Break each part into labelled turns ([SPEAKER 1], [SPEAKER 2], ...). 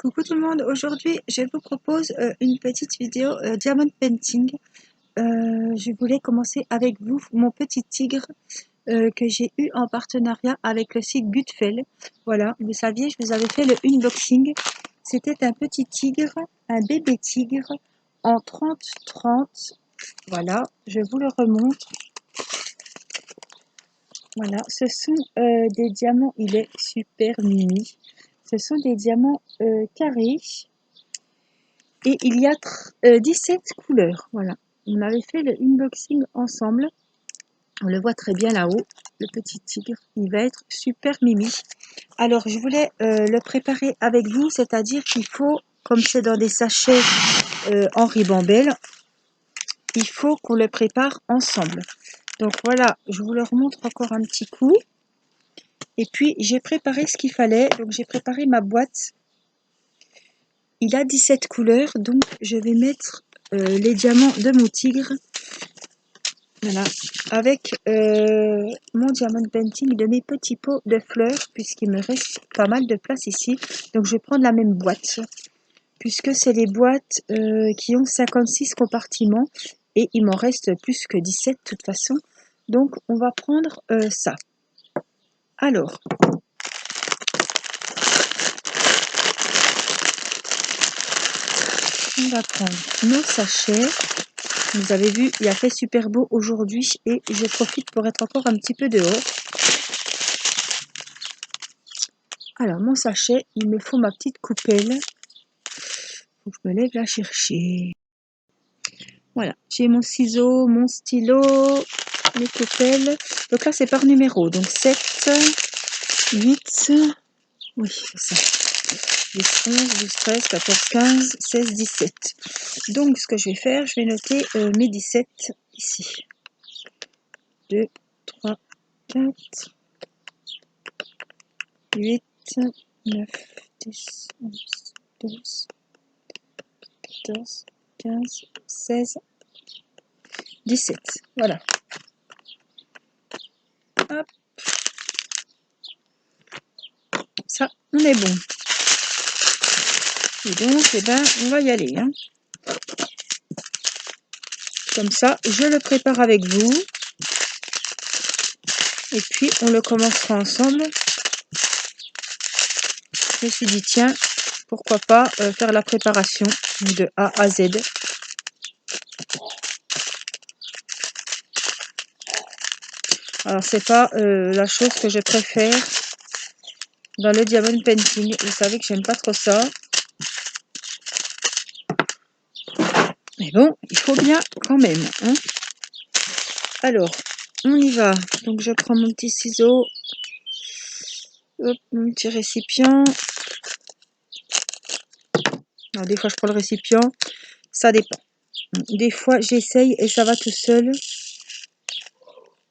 [SPEAKER 1] Coucou tout le monde, aujourd'hui je vous propose une petite vidéo diamond painting. Je voulais commencer avec vous mon petit tigre que j'ai eu en partenariat avec le site Gutfeld. Voilà, vous saviez, je vous avais fait le unboxing. C'était un petit tigre, un bébé tigre en 30-30. Voilà, je vous le remonte. Voilà, ce sont des diamants, il est super mimi. Ce sont des diamants carrés. Et il y a 17 couleurs, voilà. On avait fait le unboxing ensemble. On le voit très bien là-haut, le petit tigre. Il va être super mimi. Alors, je voulais le préparer avec vous, c'est-à-dire qu'il faut, comme c'est dans des sachets en ribambelle, il faut qu'on le prépare ensemble. Donc voilà, je vous le remontre encore un petit coup. Et puis, j'ai préparé ce qu'il fallait. Donc, j'ai préparé ma boîte. Il a 17 couleurs, donc je vais mettre les diamants de mon tigre. Voilà, avec mon diamond painting de mes petits pots de fleurs, puisqu'il me reste pas mal de place ici. Donc je vais prendre la même boîte, puisque c'est les boîtes qui ont 56 compartiments, et il m'en reste plus que 17 de toute façon. Donc on va prendre ça. Alors, on va prendre nos sachets. Vous avez vu, il a fait super beau aujourd'hui et je profite pour être encore un petit peu dehors. Alors, mon sachet, il me faut ma petite coupelle. Faut que je me lève la chercher. Voilà, j'ai mon ciseau, mon stylo, mes coupelles. Donc là, c'est par numéro. Donc 7, 8, oui, c'est ça. 10, 11, 12, 13, 14, 15, 16, 17. Donc, ce que je vais faire, je vais noter mes 17 ici. 2, 3, 4, 8, 9, 10, 11, 12, 14, 15, 16, 17. Voilà. Hop. Ça, on est bon. Et donc, eh ben, on va y aller. Hein. Comme ça, je le prépare avec vous. Et puis, on le commencera ensemble. Je me suis dit, tiens, pourquoi pas faire la préparation de A à Z. Alors, c'est pas la chose que je préfère dans le diamond painting. Vous savez que j'aime pas trop ça. Mais bon, il faut bien quand même. Hein. Alors, on y va. Donc, je prends mon petit ciseau. Hop, mon petit récipient. Alors, des fois, je prends le récipient. Ça dépend. Des fois, j'essaye et ça va tout seul.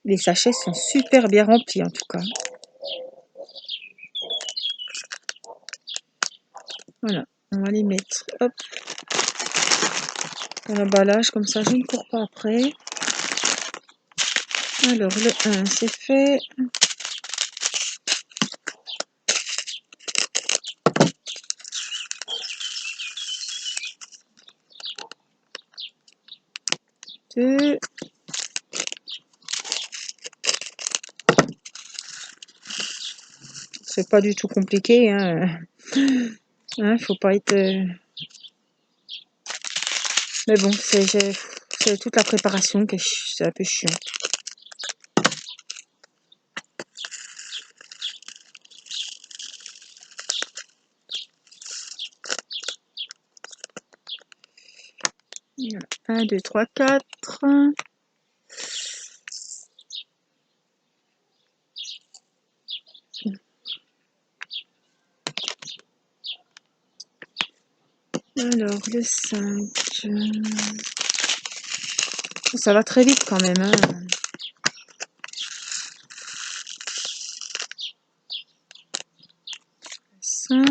[SPEAKER 1] Les sachets sont super bien remplis, en tout cas. Voilà, on va les mettre, hop, dans l'emballage. Comme ça, je ne cours pas après. Alors, le 1, c'est fait. Deux. C'est pas du tout compliqué, hein. Hein, faut pas être... Mais bon, c'est toute la préparation que c'est un peu chiant. Voilà. 1, 2, 3, 4. Alors, le 5. Ça va très vite quand même, hein. 5.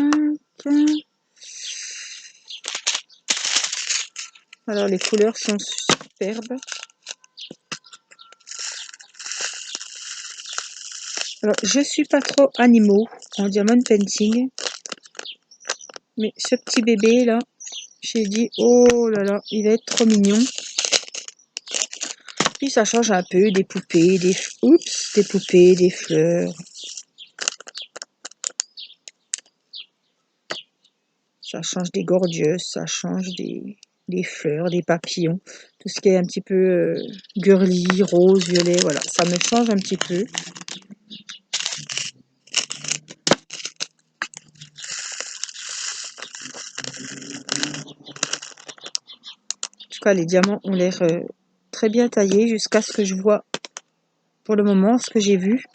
[SPEAKER 1] Alors, les couleurs sont superbes. Alors, je suis pas trop animaux en diamond painting. Mais ce petit bébé là, j'ai dit, oh là là, il va être trop mignon. Puis ça change un peu des poupées, des poupées, des fleurs. Ça change des gorgeous, ça change des fleurs, des papillons. Tout ce qui est un petit peu girly, rose, violet, voilà. Ça me change un petit peu. En tout cas, les diamants ont l'air très bien taillés jusqu'à ce que je vois pour le moment, ce que j'ai vu.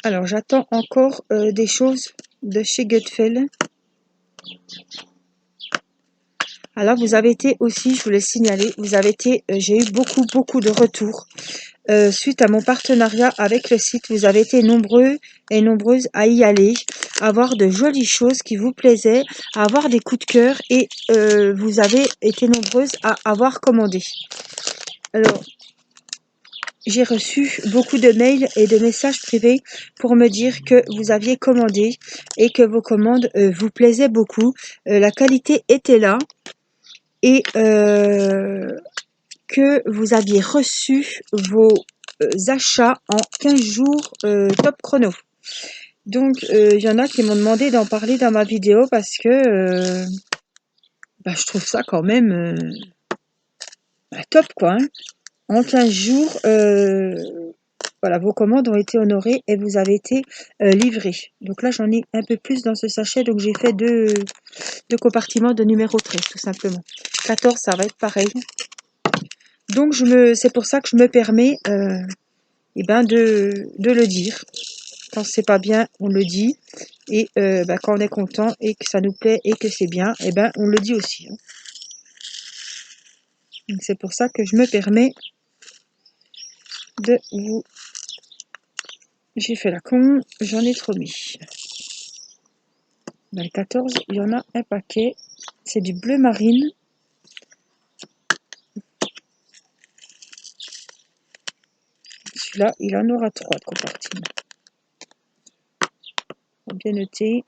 [SPEAKER 1] Alors, j'attends encore des choses de chez Gutfeld. Alors, vous avez été aussi, je voulais signaler, j'ai eu beaucoup de retours. Suite à mon partenariat avec le site, vous avez été nombreux et nombreuses à y aller, à voir de jolies choses qui vous plaisaient, à avoir des coups de cœur et vous avez été nombreuses à avoir commandé. Alors, j'ai reçu beaucoup de mails et de messages privés pour me dire que vous aviez commandé et que vos commandes vous plaisaient beaucoup. La qualité était là et que vous aviez reçu vos achats en 15 jours top chrono. Donc, il y en a qui m'ont demandé d'en parler dans ma vidéo parce que je trouve ça quand même top, quoi. Hein. En 15 jours, voilà, vos commandes ont été honorées et vous avez été livrés. Donc là, j'en ai un peu plus dans ce sachet, donc j'ai fait deux compartiments de numéro 13, tout simplement. 14, ça va être pareil. Donc, c'est pour ça que je me permets de le dire. Quand c'est pas bien, on le dit. Et quand on est content et que ça nous plaît et que c'est bien, on le dit aussi. Hein. Donc c'est pour ça que je me permets de vous... J'ai fait la con, j'en ai trop mis. Dans le 14, il y en a un paquet. C'est du bleu marine. Celui-là, il en aura 3 de compartiments. Bien noté.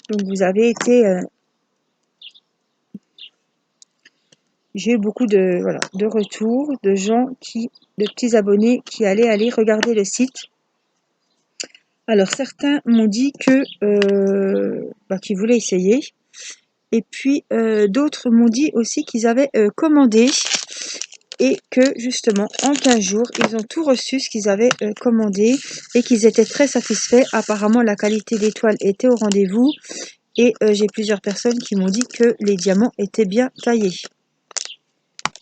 [SPEAKER 1] Donc vous avez été... j'ai eu beaucoup de retours de gens de petits abonnés qui allaient aller regarder le site. Alors certains m'ont dit que qu'ils voulaient essayer. Et puis d'autres m'ont dit aussi qu'ils avaient commandé et que justement en 15 jours, ils ont tout reçu ce qu'ils avaient commandé et qu'ils étaient très satisfaits. Apparemment, la qualité des toiles était au rendez-vous et j'ai plusieurs personnes qui m'ont dit que les diamants étaient bien taillés.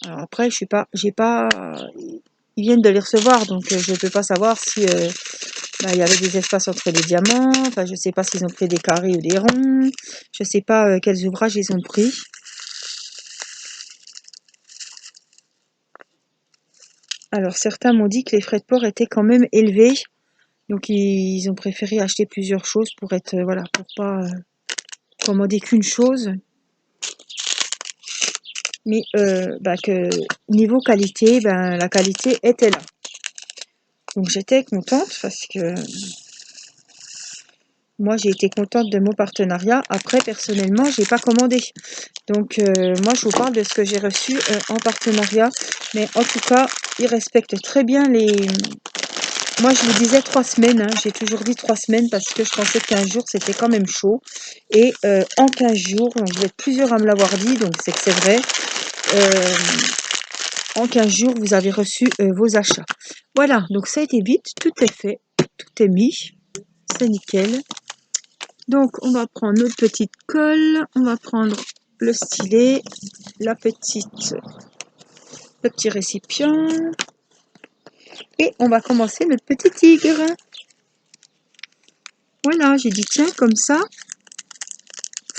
[SPEAKER 1] Alors après, ils viennent de les recevoir, donc je ne peux pas savoir si il y avait des espaces entre les diamants. Enfin, je ne sais pas s'ils ont pris des carrés ou des ronds. Je ne sais pas quels ouvrages ils ont pris. Alors certains m'ont dit que les frais de port étaient quand même élevés, donc ils ont préféré acheter plusieurs choses pour être pour pas commander qu'une chose, mais que niveau qualité, la qualité était là. Donc j'étais contente parce que moi j'ai été contente de mon partenariat. Après personnellement j'ai pas commandé, donc moi je vous parle de ce que j'ai reçu en partenariat, mais en tout cas ils respectent très bien les... Moi, je vous disais 3 semaines. Hein. J'ai toujours dit 3 semaines parce que je pensais que 15 jours, c'était quand même chaud. Et en 15 jours, donc vous êtes plusieurs à me l'avoir dit, donc c'est que c'est vrai. En 15 jours, vous avez reçu vos achats. Voilà, donc ça a été vite. Tout est fait. Tout est mis. C'est nickel. Donc, on va prendre notre petite colle. On va prendre le stylet. Le petit récipient. Et on va commencer notre petit tigre. Voilà, j'ai dit tiens, comme ça,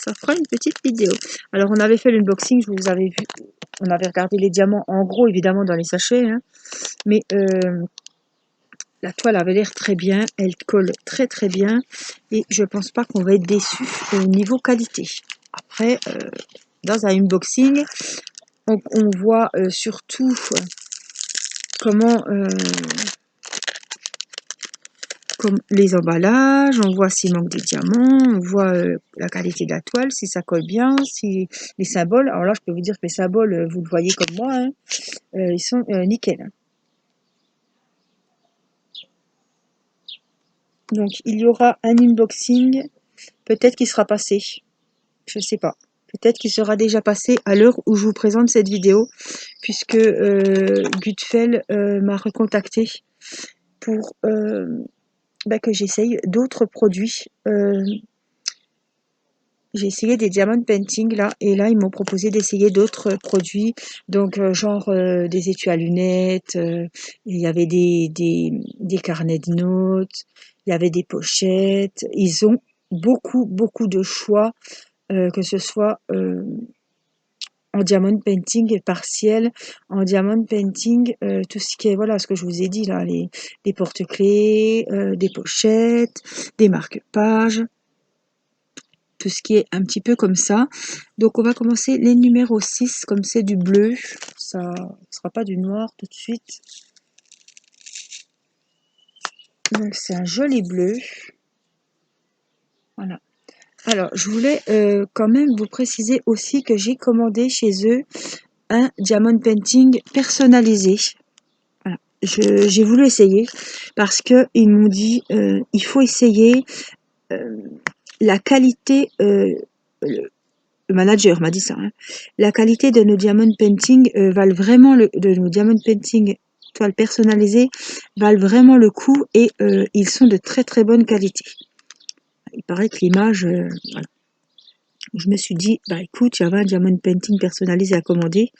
[SPEAKER 1] ça fera une petite vidéo. Alors, on avait fait l'unboxing, je vous avais vu, on avait regardé les diamants en gros, évidemment, dans les sachets, hein, mais la toile avait l'air très bien, elle colle très très bien, et je pense pas qu'on va être déçu au niveau qualité. Après, dans un unboxing, on voit surtout comment comme les emballages, on voit s'il manque des diamants, on voit la qualité de la toile, si ça colle bien, si les symboles. Alors là, je peux vous dire que les symboles, vous le voyez comme moi, hein, ils sont nickel. Donc il y aura un unboxing, peut-être qu'il sera passé, je sais pas. Peut-être qu'il sera déjà passé à l'heure où je vous présente cette vidéo, puisque Gutfell m'a recontacté pour que j'essaye d'autres produits. J'ai essayé des diamond painting là, et là ils m'ont proposé d'essayer d'autres produits, donc genre des étuis à lunettes, il y avait des carnets de notes, il y avait des pochettes. Ils ont beaucoup de choix, que ce soit en diamond painting partiel, en diamond painting, tout ce qui est, voilà, ce que je vous ai dit là, les porte-clés, des pochettes, des marque-pages, tout ce qui est un petit peu comme ça. Donc on va commencer les numéros 6, comme c'est du bleu, ça ne sera pas du noir tout de suite. Donc c'est un joli bleu. Voilà. Alors je voulais quand même vous préciser aussi que j'ai commandé chez eux un diamond painting personnalisé. Voilà. J'ai voulu essayer parce que ils m'ont dit il faut essayer la qualité, le manager m'a dit ça, hein. La qualité de nos diamond painting valent vraiment de nos diamond painting toiles personnalisées valent vraiment le coup, et ils sont de très très bonne qualité. Il paraît que l'image, voilà. Je me suis dit, bah écoute, j'avais un diamond painting personnalisé à commander,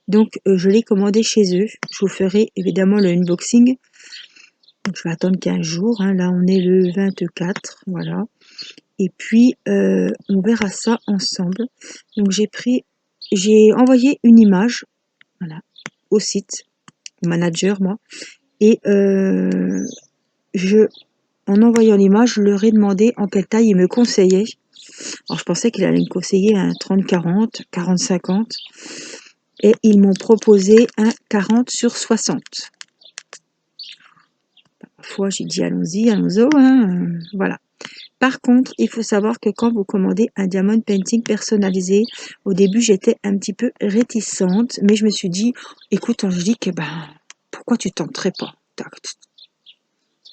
[SPEAKER 1] donc je l'ai commandé chez eux. Je vous ferai évidemment le unboxing. Donc, je vais attendre 15 jours, hein. Là on est le 24, voilà. Et puis on verra ça ensemble. Donc j'ai envoyé une image, voilà, au site, au manager moi, et en envoyant l'image, je leur ai demandé en quelle taille ils me conseillaient. Alors je pensais qu'il allait me conseiller un 30-40, 40-50, et ils m'ont proposé un 40/60. Parfois j'ai dit allons-y, allons-y, hein, voilà. Par contre, il faut savoir que quand vous commandez un diamond painting personnalisé, au début j'étais un petit peu réticente, mais je me suis dit, écoute Angélique, pourquoi tu tenterais pas?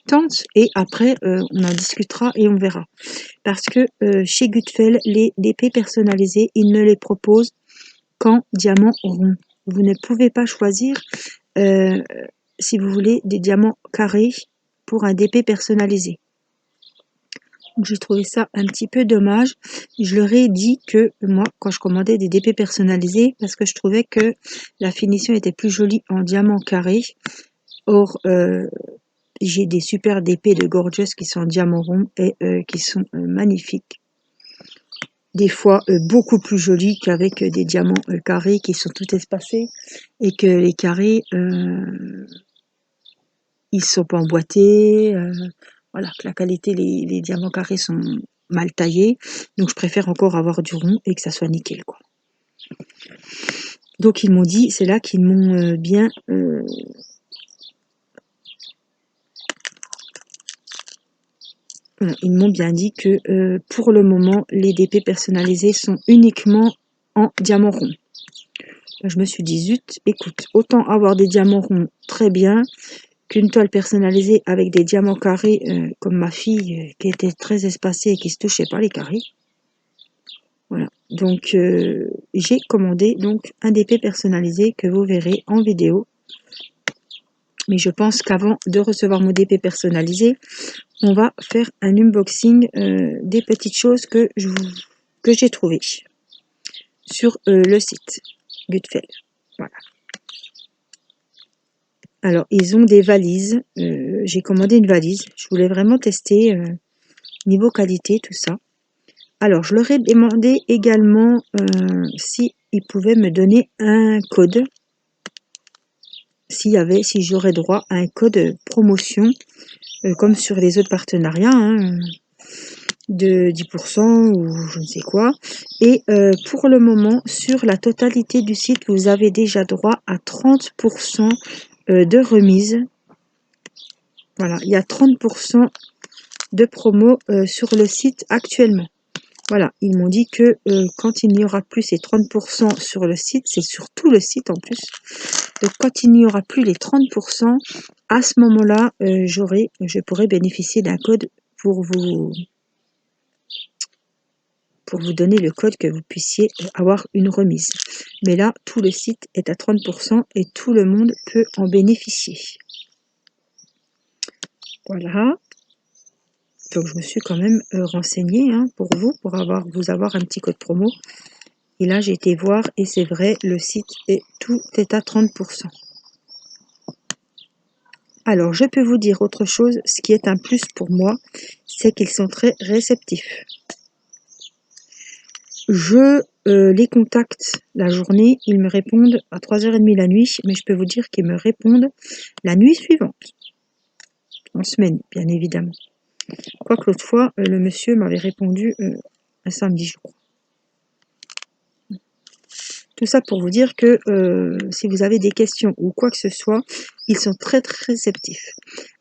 [SPEAKER 1] Tente, et après on en discutera et on verra. Parce que chez Gutfell, les DP personnalisés, ils ne les proposent qu'en diamant rond. Vous ne pouvez pas choisir, si vous voulez, des diamants carrés pour un DP personnalisé. J'ai trouvé ça un petit peu dommage. Je leur ai dit que moi, quand je commandais des DP personnalisés, parce que je trouvais que la finition était plus jolie en diamant carré. Or, j'ai des super DP de Gorgeous qui sont en diamant rond et qui sont magnifiques. Des fois beaucoup plus jolis qu'avec des diamants carrés qui sont tout espacés, et que les carrés, ils sont pas emboîtés. Voilà, que la qualité, les diamants carrés sont mal taillés. Donc je préfère encore avoir du rond et que ça soit nickel, quoi. Donc ils m'ont dit, c'est là qu'ils m'ont bien ils m'ont bien dit que pour le moment, les DP personnalisés sont uniquement en diamant rond. Je me suis dit, zut, écoute, autant avoir des diamants ronds très bien qu'une toile personnalisée avec des diamants carrés, comme ma fille, qui était très espacée et qui se touchait pas les carrés. Voilà. Donc j'ai commandé donc un DP personnalisé que vous verrez en vidéo. Mais je pense qu'avant de recevoir mon DP personnalisé, on va faire un unboxing des petites choses que j'ai trouvées sur le site Gutfell. Voilà. Alors, ils ont des valises. J'ai commandé une valise. Je voulais vraiment tester niveau qualité, tout ça. Alors, je leur ai demandé également si ils pouvaient me donner un code, si j'aurais droit à un code promotion, comme sur les autres partenariats, hein, de 10% ou je ne sais quoi. Et pour le moment, sur la totalité du site, vous avez déjà droit à 30% de remise. Voilà, il y a 30% de promo sur le site actuellement. Voilà, ils m'ont dit que quand il n'y aura plus ces 30% sur le site, c'est sur tout le site en plus. Donc quand il n'y aura plus les 30%, à ce moment-là, je pourrai bénéficier d'un code pour vous donner le code que vous puissiez avoir une remise. Mais là, tout le site est à 30% et tout le monde peut en bénéficier. Voilà. Donc je me suis quand même renseignée hein, pour vous avoir un petit code promo. Et là, j'ai été voir et c'est vrai, le site tout est à 30%. Alors, je peux vous dire autre chose, ce qui est un plus pour moi, c'est qu'ils sont très réceptifs. Je les contacte la journée, ils me répondent à 3h30 la nuit, mais je peux vous dire qu'ils me répondent la nuit suivante, en semaine, bien évidemment. Quoique l'autre fois, le monsieur m'avait répondu un samedi, je crois. Tout ça pour vous dire que si vous avez des questions ou quoi que ce soit, ils sont très très réceptifs.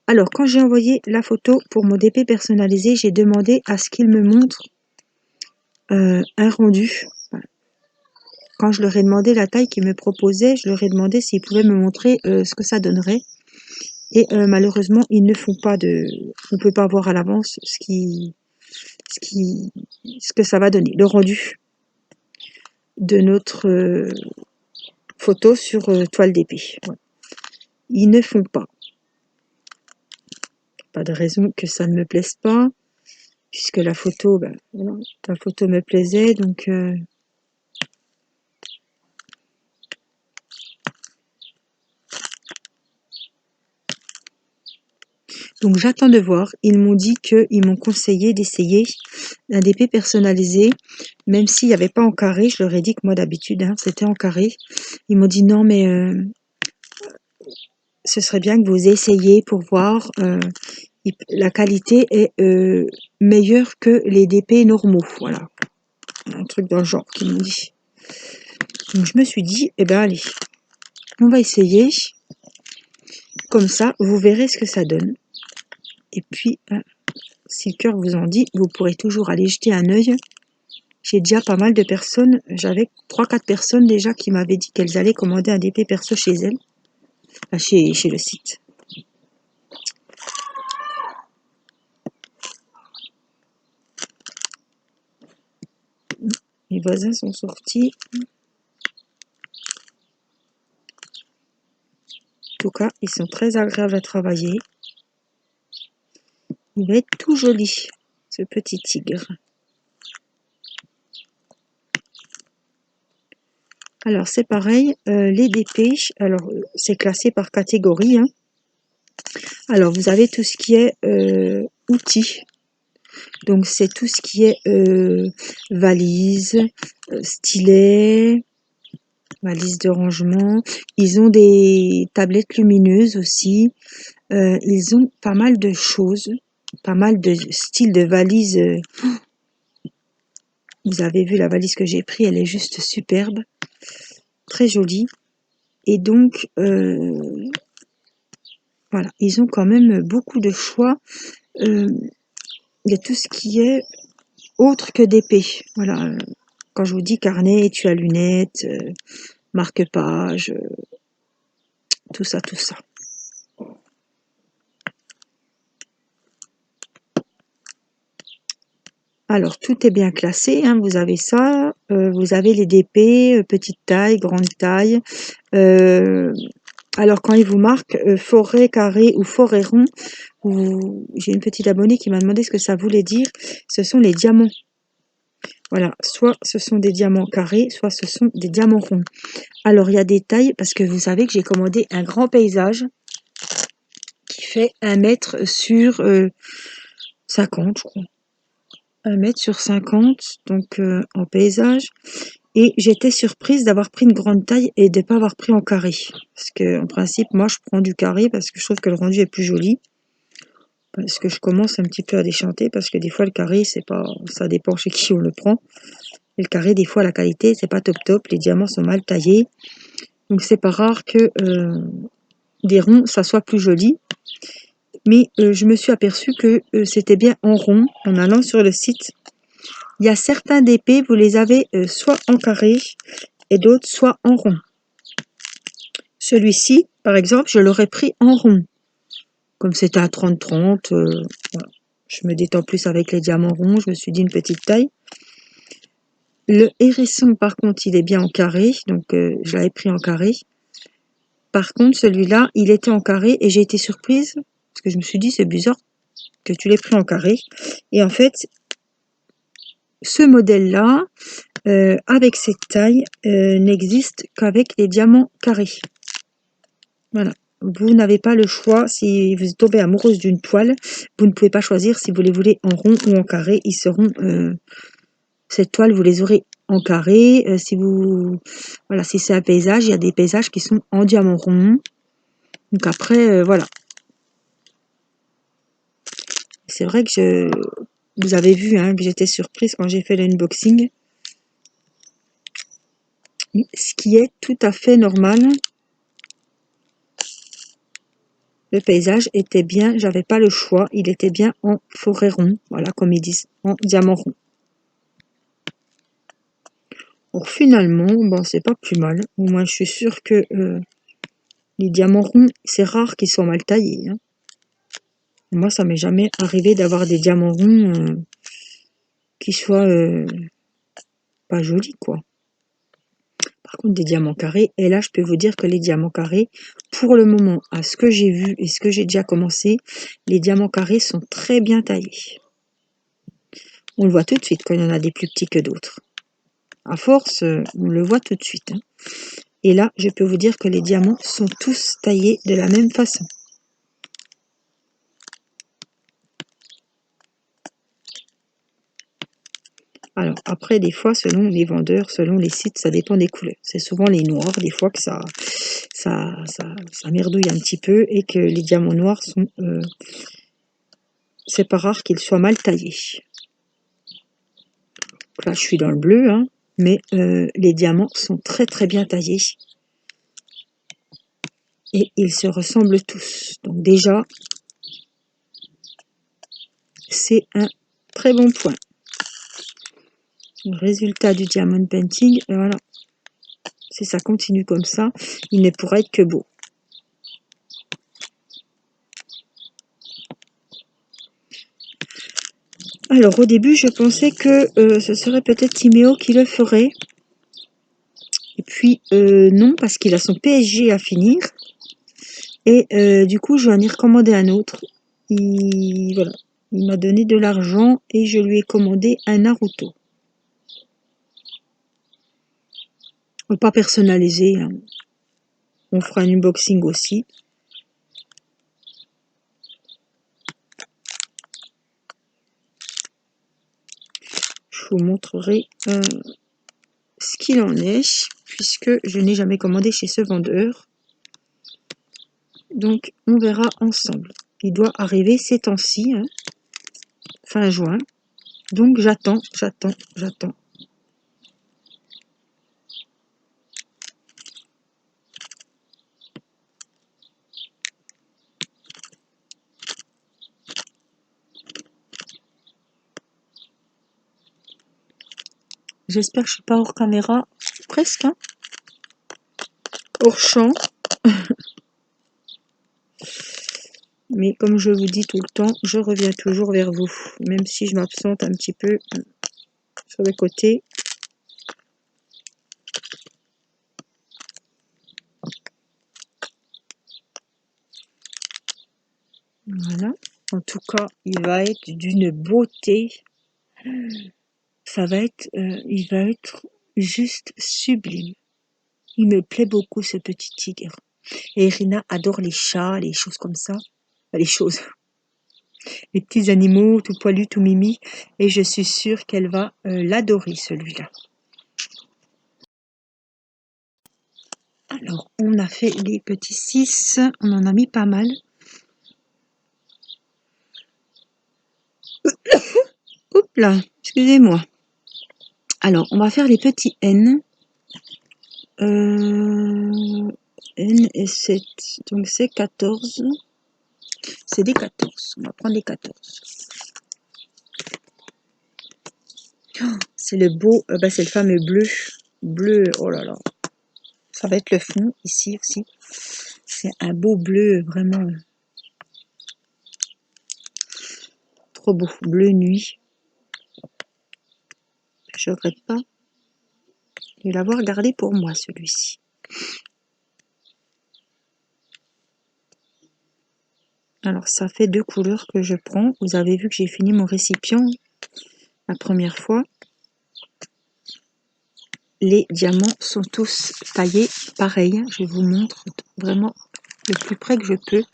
[SPEAKER 1] Alors, quand j'ai envoyé la photo pour mon DP personnalisé, j'ai demandé à ce qu'ils me montrent un rendu. Voilà. Quand je leur ai demandé la taille qu'ils me proposaient, je leur ai demandé s'ils pouvaient me montrer ce que ça donnerait. Et malheureusement, ils ne font pas de... On ne peut pas voir à l'avance ce que ça va donner, le rendu de notre photo sur toile d'épée. Voilà. Ils ne font pas. Pas de raison que ça ne me plaise pas, puisque la photo, voilà, la photo me plaisait, donc j'attends de voir. Ils m'ont dit qu'ils m'ont conseillé d'essayer un DP personnalisé, même s'il n'y avait pas en carré. Je leur ai dit que moi d'habitude hein, c'était en carré. Ils m'ont dit non mais ce serait bien que vous essayiez pour voir. La qualité est meilleure que les DP normaux. Voilà, un truc dans le genre qu'ils m'ont dit. Donc je me suis dit, eh ben allez, on va essayer. Comme ça, vous verrez ce que ça donne. Et puis, si le cœur vous en dit, vous pourrez toujours aller jeter un œil. J'ai déjà pas mal de personnes, j'avais 3-4 personnes déjà qui m'avaient dit qu'elles allaient commander un DP perso chez elles, chez le site. Les voisins sont sortis. En tout cas, ils sont très agréables à travailler. Il va être tout joli, ce petit tigre. Alors, c'est pareil, les DP, alors c'est classé par catégorie. Hein. Alors, vous avez tout ce qui est outils. Donc, c'est tout ce qui est valise, stylet, valise de rangement. Ils ont des tablettes lumineuses aussi. Ils ont pas mal de choses, pas mal de styles de valises. Vous avez vu la valise que j'ai prise, elle est juste superbe, très jolie. Et donc, voilà, ils ont quand même beaucoup de choix. Il y a tout ce qui est autre que d'épée. Voilà, quand je vous dis carnet, étui à lunettes, marque-page, tout ça, tout ça. Alors, tout est bien classé, hein, vous avez ça, vous avez les DP, petite taille, grande taille. Alors, quand ils vous marquent forêt carré ou forêt rond, j'ai une petite abonnée qui m'a demandé ce que ça voulait dire. Ce sont les diamants. Voilà, soit ce sont des diamants carrés, soit ce sont des diamants ronds. Alors, il y a des tailles, parce que vous savez que j'ai commandé un grand paysage qui fait 1 mètre sur 50, je crois. 1 m sur 50, donc en paysage. Et j'étais surprise d'avoir pris une grande taille et de ne pas avoir pris en carré. Parce que en principe, moi, je prends du carré parce que je trouve que le rendu est plus joli. Parce que je commence un petit peu à déchanter, parce que des fois, le carré, c'est pas, ça dépend chez qui on le prend. Et le carré, des fois, la qualité, c'est pas top top. Les diamants sont mal taillés. Donc, c'est pas rare que des ronds, ça soit plus joli. Mais je me suis aperçue que c'était bien en rond en allant sur le site. Il y a certains d'épées, vous les avez soit en carré et d'autres soit en rond. Celui-ci, par exemple, je l'aurais pris en rond. Comme c'était à 30-30, voilà. Je me détends plus avec les diamants ronds, je me suis dit une petite taille. Le hérisson, par contre, il est bien en carré, donc je l'avais pris en carré. Par contre, celui-là, il était en carré et j'ai été surprise, parce que je me suis dit, c'est bizarre que tu l'aies pris en carré. Et en fait, ce modèle-là, avec cette taille, n'existe qu'avec les diamants carrés. Voilà. Vous n'avez pas le choix, si vous tombez amoureuse d'une toile, vous ne pouvez pas choisir si vous les voulez en rond ou en carré. Ils seront, cette toile, vous les aurez en carré. Si vous, voilà, si c'est un paysage, il y a des paysages qui sont en diamant rond. Donc après, voilà. C'est vrai que vous avez vu hein, que j'étais surprise quand j'ai fait l'unboxing. Ce qui est tout à fait normal. Le paysage était bien, j'avais pas le choix, il était bien en forêt rond, voilà comme ils disent, en diamant rond. Alors finalement, bon, c'est pas plus mal. Au moins, je suis sûre que les diamants ronds, c'est rare qu'ils soient mal taillés. Hein. Moi, ça m'est jamais arrivé d'avoir des diamants ronds qui soient pas jolis, quoi. Par contre, des diamants carrés, et là, je peux vous dire que les diamants carrés, pour le moment, à ce que j'ai vu et ce que j'ai déjà commencé, les diamants carrés sont très bien taillés. On le voit tout de suite quand il y en a des plus petits que d'autres. À force, on le voit tout de suite. Hein. Et là, je peux vous dire que les diamants sont tous taillés de la même façon. Alors après, des fois, selon les vendeurs, selon les sites, ça dépend des couleurs. C'est souvent les noirs, des fois, que ça merdouille un petit peu et que les diamants noirs sont... c'est pas rare qu'ils soient mal taillés. Là, je suis dans le bleu, hein, mais les diamants sont très très bien taillés. Et ils se ressemblent tous. Donc déjà, c'est un très bon point. Le résultat du diamond painting, voilà. Si ça continue comme ça, il ne pourra être que beau. Alors au début, je pensais que ce serait peut-être Timéo qui le ferait. Et puis non, parce qu'il a son PSG à finir. Et du coup, je vais en y recommander un autre. Voilà. Il m'a donné de l'argent et je lui ai commandé un Naruto. Pas personnalisé. Hein. On fera un unboxing aussi. Je vous montrerai ce qu'il en est, puisque je n'ai jamais commandé chez ce vendeur. Donc, on verra ensemble. Il doit arriver ces temps-ci, hein, fin juin. Donc, j'attends. J'espère que je ne suis pas hors caméra. Presque, hein. Hors champ. Mais comme je vous dis tout le temps, je reviens toujours vers vous. Même si je m'absente un petit peu sur le côté. Voilà. En tout cas, il va être d'une beauté. Il va être juste sublime. Il me plaît beaucoup ce petit tigre. Et Irina adore les chats, les choses comme ça. Les choses. les petits animaux, tout poilus, tout mimi. Et je suis sûre qu'elle va l'adorer, celui-là. Alors, on a fait les petits 6, on en a mis pas mal. Oups là, excusez-moi. Alors, on va faire les petits N. N et 7, donc c'est 14. C'est des 14, on va prendre les 14. C'est le beau, c'est le fameux bleu. Bleu, oh là là. Ça va être le fond, ici aussi. C'est un beau bleu, vraiment trop beau. Bleu nuit. Je regrette pas de l'avoir gardé pour moi, celui-ci. Alors, ça fait 2 couleurs que je prends. Vous avez vu que j'ai fini mon récipient la première fois. Les diamants sont tous taillés pareil. Je vous montre vraiment le plus près que je peux.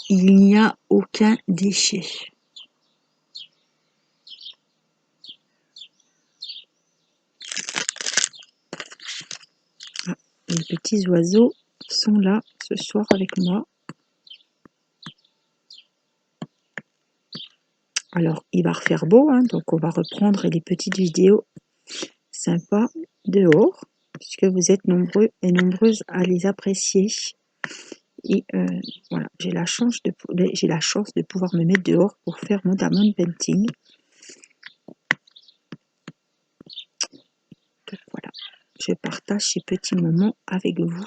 [SPEAKER 1] Il n'y a aucun déchet. Ah, les petits oiseaux sont là ce soir avec moi. Alors, il va refaire beau, hein, donc on va reprendre les petites vidéos sympas dehors, puisque vous êtes nombreux et nombreuses à les apprécier. Et voilà, j'ai la chance de pouvoir me mettre dehors pour faire mon diamond painting. Donc voilà, je partage ces petits moments avec vous.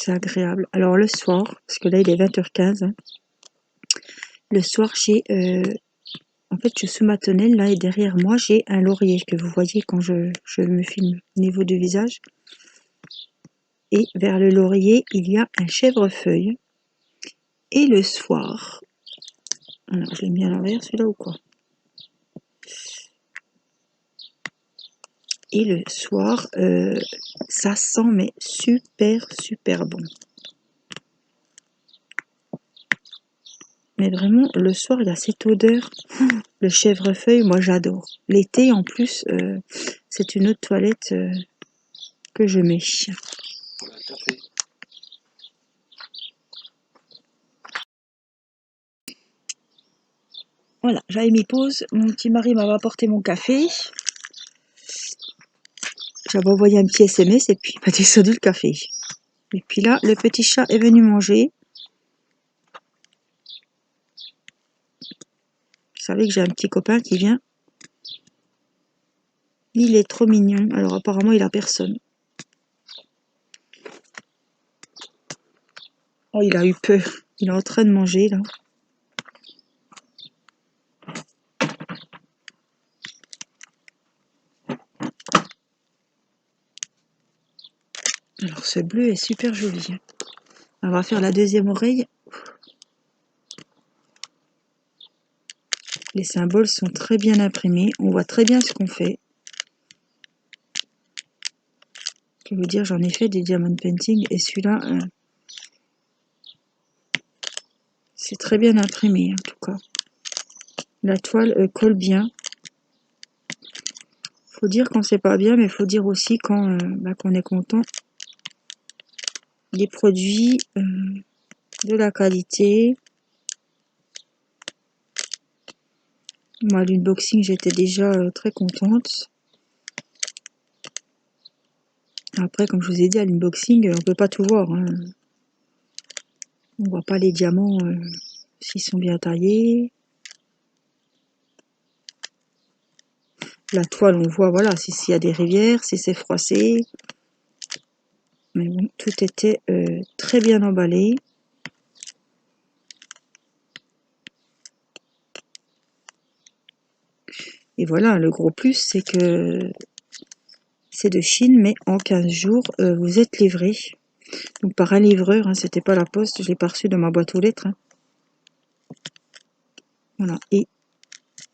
[SPEAKER 1] C'est agréable. Alors le soir, parce que là il est 20h15, hein, le soir j'ai en fait je suis sous ma tonnelle là et derrière moi j'ai un laurier que vous voyez quand je me filme au niveau du visage. Et vers le laurier il y a un chèvrefeuille. Et le soir, alors je l'ai mis à l'envers celui-là ou quoi? Et le soir, ça sent mais super super bon. Mais vraiment, le soir, il y a cette odeur. Le chèvrefeuille, moi j'adore. L'été, en plus, c'est une autre toilette que je mets. Voilà, j'avais mis pause. Mon petit mari m'avait apporté mon café. J'avais envoyé un petit SMS et puis il m'a descendu le café. Et puis là, le petit chat est venu manger. Vous savez que j'ai un petit copain qui vient. Il est trop mignon. Alors apparemment, il a personne. Oh, il a eu peur. Il est en train de manger là. Alors ce bleu est super joli. On va faire la deuxième oreille. Les symboles sont très bien imprimés. On voit très bien ce qu'on fait. Je veux dire, j'en ai fait des diamond painting et celui-là, c'est très bien imprimé en tout cas. La toile colle bien. Faut dire quand c'est pas bien, mais faut dire aussi quand qu'on est content. Les produits de la qualité. Moi, l'unboxing, j'étais déjà très contente. Après, comme je vous ai dit, à l'unboxing, on peut pas tout voir. Hein. On voit pas les diamants s'ils sont bien taillés. La toile, on voit, voilà, s'il y a des rivières, si c'est froissé. Mais bon, tout était très bien emballé. Et voilà, le gros plus, c'est que c'est de Chine, mais en 15 jours, vous êtes livré. Donc par un livreur, hein, c'était pas la poste, je l'ai pas reçu dans ma boîte aux lettres. Hein. Voilà. Et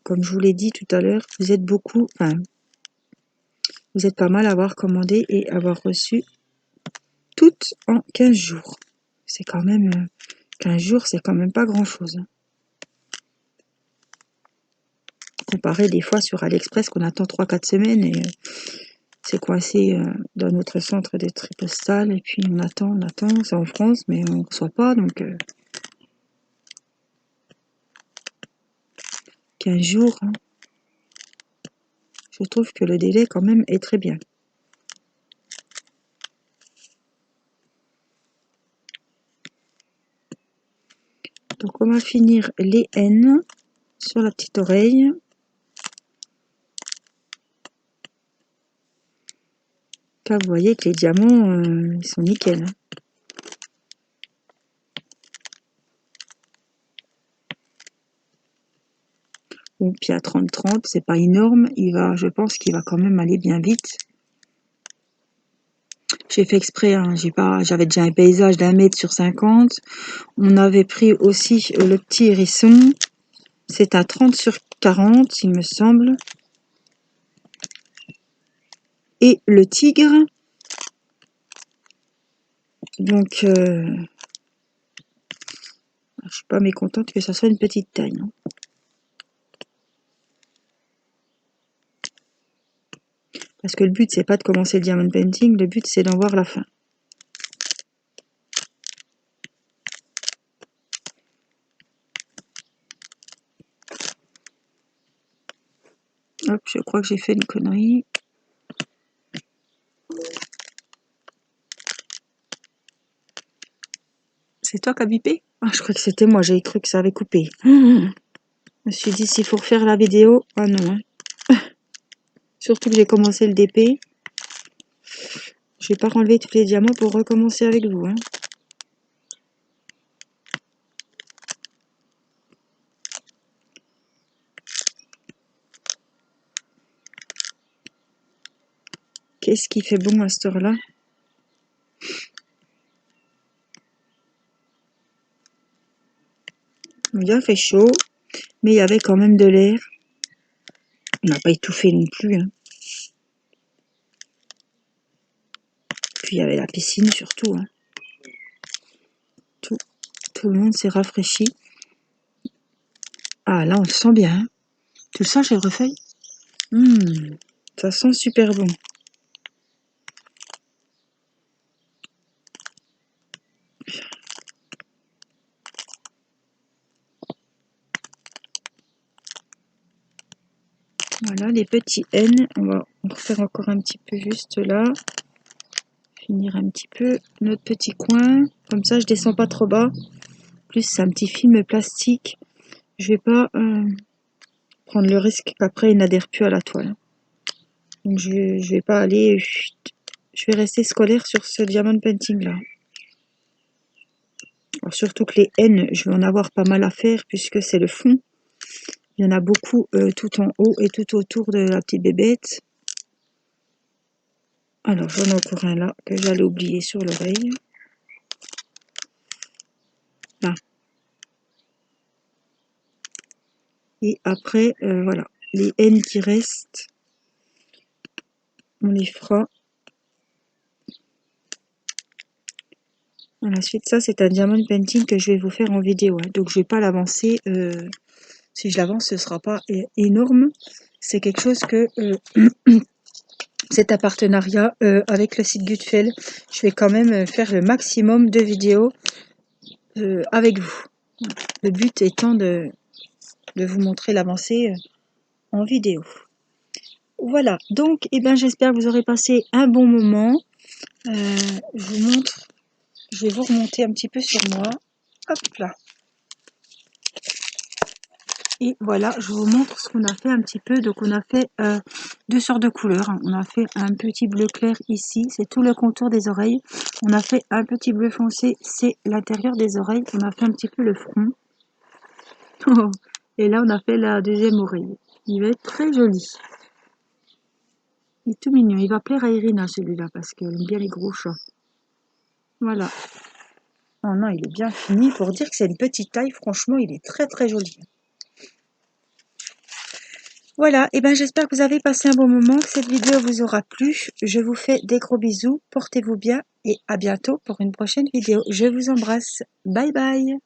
[SPEAKER 1] comme je vous l'ai dit tout à l'heure, vous êtes beaucoup, enfin, vous êtes pas mal à avoir commandé et avoir reçu toutes en 15 jours. C'est quand même 15 jours, c'est quand même pas grand chose. Hein. Comparé des fois sur AliExpress qu'on attend 3-4 semaines et c'est coincé dans notre centre des tri postales et puis on attend, c'est en France mais on ne reçoit pas donc 15 jours, hein. Je trouve que le délai quand même est très bien. Donc on va finir les N sur la petite oreille. Là, vous voyez que les diamants, ils sont nickel. Hein. Bon, puis à 30-30, c'est pas énorme. Je pense qu'il va quand même aller bien vite. J'ai fait exprès, hein, j'avais déjà un paysage d'1 m sur 50. On avait pris aussi le petit hérisson. C'est à 30/40, il me semble. Et le tigre. Donc, je suis pas mécontente que ça soit une petite taille. Hein. Parce que le but, c'est pas de commencer le diamond painting, le but, c'est d'en voir la fin. Hop, je crois que j'ai fait une connerie. C'est toi qui as bipé? Ah, je crois que c'était moi, j'ai cru que ça avait coupé. Je me suis dit, s'il faut refaire la vidéo, ah non. Hein. Surtout que j'ai commencé le DP. Je vais pas renlever tous les diamants pour recommencer avec vous. Hein. Qu'est-ce qui fait bon à cette heure-là? Il a fait chaud, mais il y avait quand même de l'air. On n'a pas étouffé non plus. Hein. Puis il y avait la piscine surtout. Hein. Tout le monde s'est rafraîchi. Ah là, on le sent bien. Hein. Tu le sens, chèvrefeuille? Ça sent super bon. Voilà, les petits N. On va en refaire encore un petit peu juste là. Finir un petit peu notre petit coin. Comme ça, je descends pas trop bas. En plus, c'est un petit film plastique. Je vais pas prendre le risque qu'après, il n'adhère plus à la toile. Donc, je vais pas aller... Je vais rester scolaire sur ce diamond painting là. Alors, surtout que les N, je vais en avoir pas mal à faire puisque c'est le fond. Il y en a beaucoup tout en haut et tout autour de la petite bébête. Alors, j'en ai encore un là que j'allais oublier sur l'oreille. Là. Et après, voilà, les N qui restent, on les fera. À la suite, ça, c'est un diamond painting que je vais vous faire en vidéo. Hein. Donc, je vais pas l'avancer. Si je l'avance, ce sera pas énorme. C'est quelque chose que... c'est un partenariat avec le site Gutfeld. Je vais quand même faire le maximum de vidéos avec vous. Le but étant de vous montrer l'avancée en vidéo. Voilà, donc eh ben, j'espère que vous aurez passé un bon moment. Je vous montre, je vais vous remonter un petit peu sur moi. Hop là. Et voilà, je vous montre ce qu'on a fait un petit peu. Donc on a fait deux sortes de couleurs. On a fait un petit bleu clair ici, c'est tout le contour des oreilles. On a fait un petit bleu foncé, c'est l'intérieur des oreilles. On a fait un petit peu le front. Et là on a fait la deuxième oreille. Il va être très joli. Il est tout mignon. Il va plaire à Irina celui-là parce qu'elle aime bien les gros chats. Voilà. Oh non, il est bien fini. Pour dire que c'est une petite taille, franchement, il est très très joli. Voilà, et ben j'espère que vous avez passé un bon moment, que cette vidéo vous aura plu. Je vous fais des gros bisous, portez-vous bien et à bientôt pour une prochaine vidéo. Je vous embrasse. Bye bye.